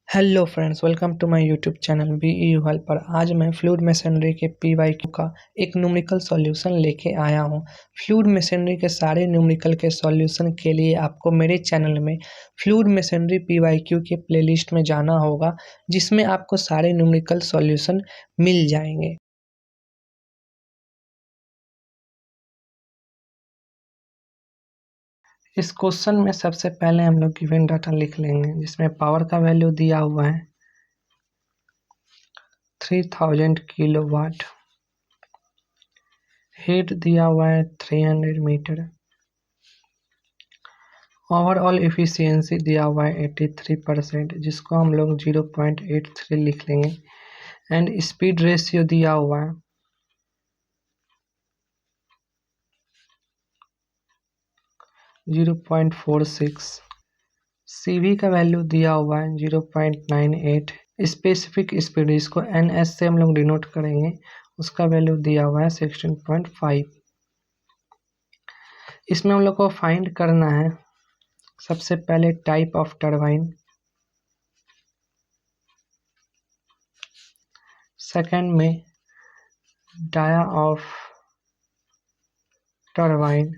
Hello friends, welcome to my YouTube channel B U helper. आज मैं fluid machinery के PYQ का एक न्यूमेरिकल सॉल्यूशन लेके आया हूँ। फ्लूइड मशीनरी के सारे न्यूमेरिकल के सॉल्यूशन के लिए आपको मेरे चैनल में फ्लूइड मशीनरी पीवाईक्यू के प्लेलिस्ट में जाना होगा, जिसमें आपको सारे न्यूमेरिकल सॉल्यूशन मिल जाएंगे। इस क्वेश्चन में सबसे पहले हम लोग गिवन डाटा लिख लेंगे, जिसमें पावर का वैल्यू दिया हुआ है 3000 किलोवाट, हीट दिया हुआ है 300 मीटर, ओवरऑल एफिशिएंसी दिया हुआ है 83%, जिसको हम लोग 0.83 लिख लेंगे। एंड स्पीड रेशियो दिया हुआ है 0.46, सीवी का वैल्यू दिया हुआ है 0.98, स्पेसिफिक स्पीड इसको एनएस से हम लोग डिनोट करेंगे, उसका वैल्यू दिया हुआ है 16.5। इसमें हम लोग को फाइंड करना है सबसे पहले टाइप ऑफ टरबाइन, सेकंड में dia of turbine,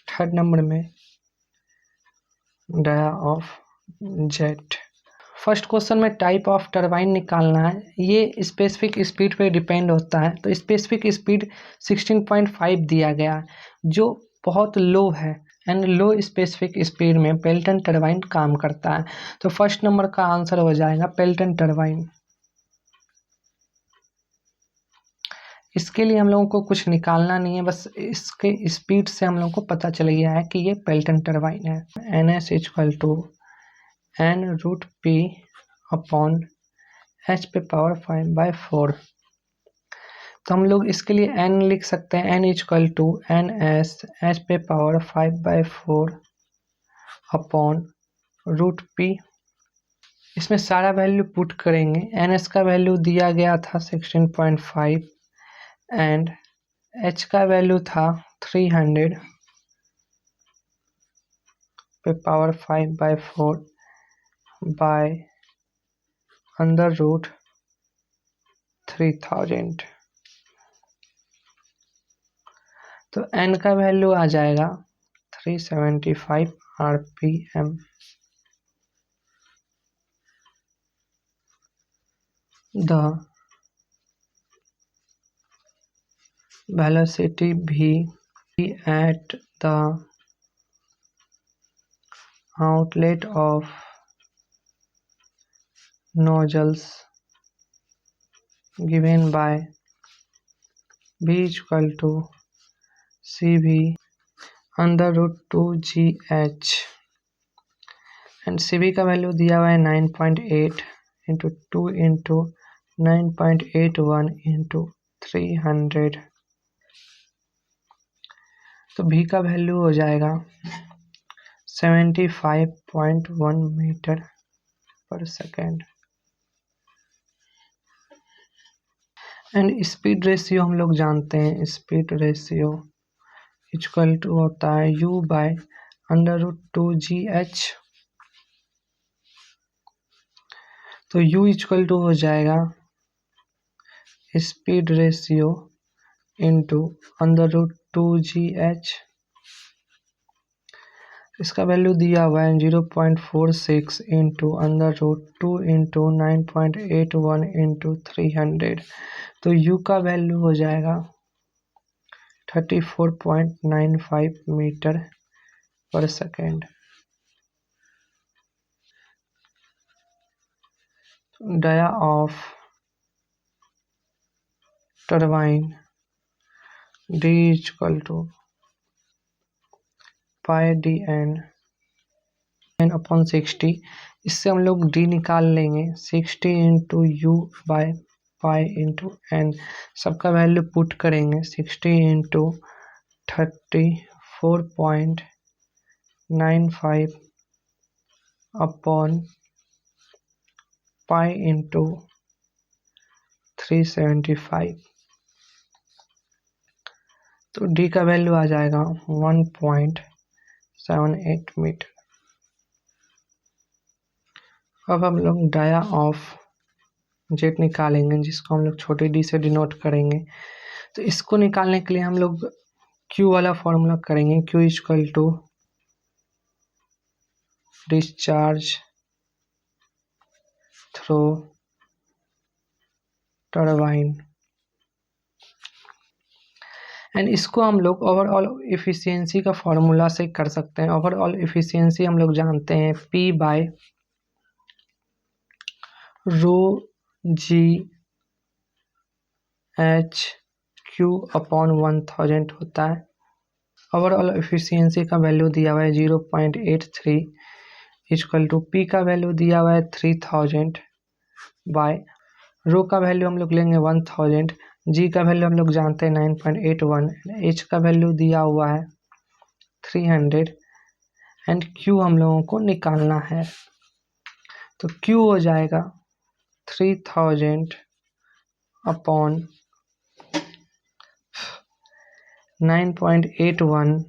third number में dia of jet. First question में टाइप ऑफ टरबाइन निकालना है। ये स्पेसिफिक स्पीड पे डिपेंड होता है, तो स्पेसिफिक स्पीड 16.5 दिया गया है, जो बहुत लो है। एंड लो स्पेसिफिक स्पीड में पेल्टन टरबाइन काम करता है, तो फर्स्ट नंबर का आंसर हो जाएगा पेल्टन टरबाइन। इसके लिए हम लोगों को कुछ निकालना नहीं है, बस इसके स्पीड से हम लोगों को पता चल गया है कि ये पेल्टन टरबाइन है। NS equal to N√P upon H पे पावर 5/4। तो हम लोग इसके लिए N लिख सकते हैं, N equal to NS H पे पावर 5/4 अपॉन √P। इसमें सारा वैल्यू पुट करेंगे। NS का वैल्यू दिया गया था 16.5 एंड H का वैल्यू था 300 पे पावर 5/4 बाय अंडर रूट 3000। तो N का वैल्यू आ जाएगा 375 RPM। The velocity V at the outlet of nozzles given by V equal to CV under root 2GH। And CV का वैल्यू दिया हुआ है 9.8 इंटू 2 इंटू 9.81 इंटू 300। तो V का value हो जाएगा 75.1 मीटर पर सेकेंड। एंड स्पीड रेशियो हम लोग जानते हैं, स्पीड रेशियो इक्वल टू होता है U by under root 2GH। तो U इक्वल टू हो जाएगा speed ratio into under root 2GH। इसका वैल्यू दिया हुआ है 0.46 into under root 2 into 9.81 into 300। तो U का वैल्यू हो जाएगा 34.95 मीटर पर second. Dia of turbine D equal to pi DN n upon 60। इससे हम लोग D निकाल लेंगे, 60 into U by pi into N। सबका वैल्यू पुट करेंगे, 60 इंटू 34.95 अपॉन पाई इंटू 375। तो D का वैल्यू आ जाएगा 1.78 मीटर। अब हम लोग डाया ऑफ जेट निकालेंगे, जिसको हम लोग छोटे डी से डिनोट करेंगे। तो इसको निकालने के लिए हम लोग क्यू वाला फॉर्मूला करेंगे, Q equal to discharge through turbine, and इसको हम लोग ओवरऑल एफिशिएंसी का फॉर्मूला से कर सकते हैं। ओवरऑल एफिशिएंसी हम लोग जानते हैं P बाय रो जी एच क्यू अपॉन 1000 होता है। ओवरऑल एफिशिएंसी का वैल्यू दिया हुआ है 0.83 इक्वल टू पी का वैल्यू दिया हुआ है 3000 बाय रो का वैल्यू हम लोग लेंगे 1000, जी का वैल्यू हम लोग जानते हैं 9.81, एच का वैल्यू दिया हुआ है 300 एंड क्यू हम लोगों को निकालना है। तो क्यू हो जाएगा 3000 अपॉन 9.81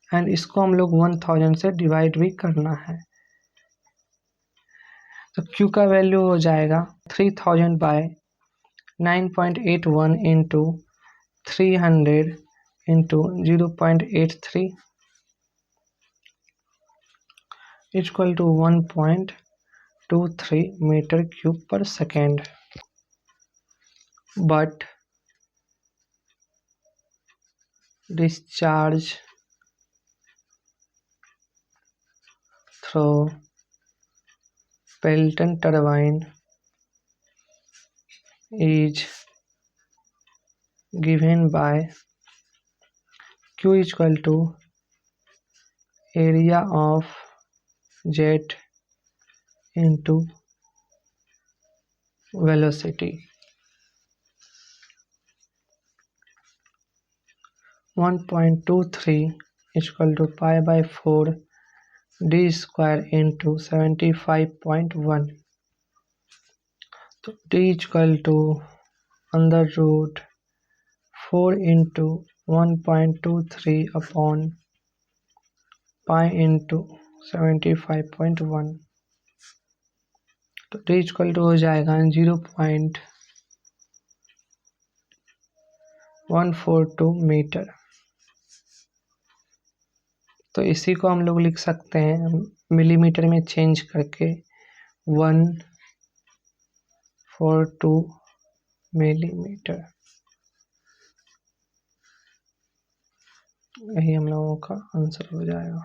एंड इसको हम लोग 1000 से डिवाइड भी करना है। तो Q का वैल्यू हो जाएगा 3000 by 9.81 into 300 into 0.83 equal to 1.23 metre cube पर second. But discharge through Pelton turbine is given by Q equal to area of jet into velocity, 1.23 equal to pi by 4 d square into 75.1. तो d equal to under root 4 into 1.23 upon pi into 75.1। तो d equal to हो जाएगा 0.142 metre. तो इसी को हम लोग लिख सकते हैं मिलीमीटर में चेंज करके 142 मिलीमीटर। यही हम लोगों का आंसर हो जाएगा।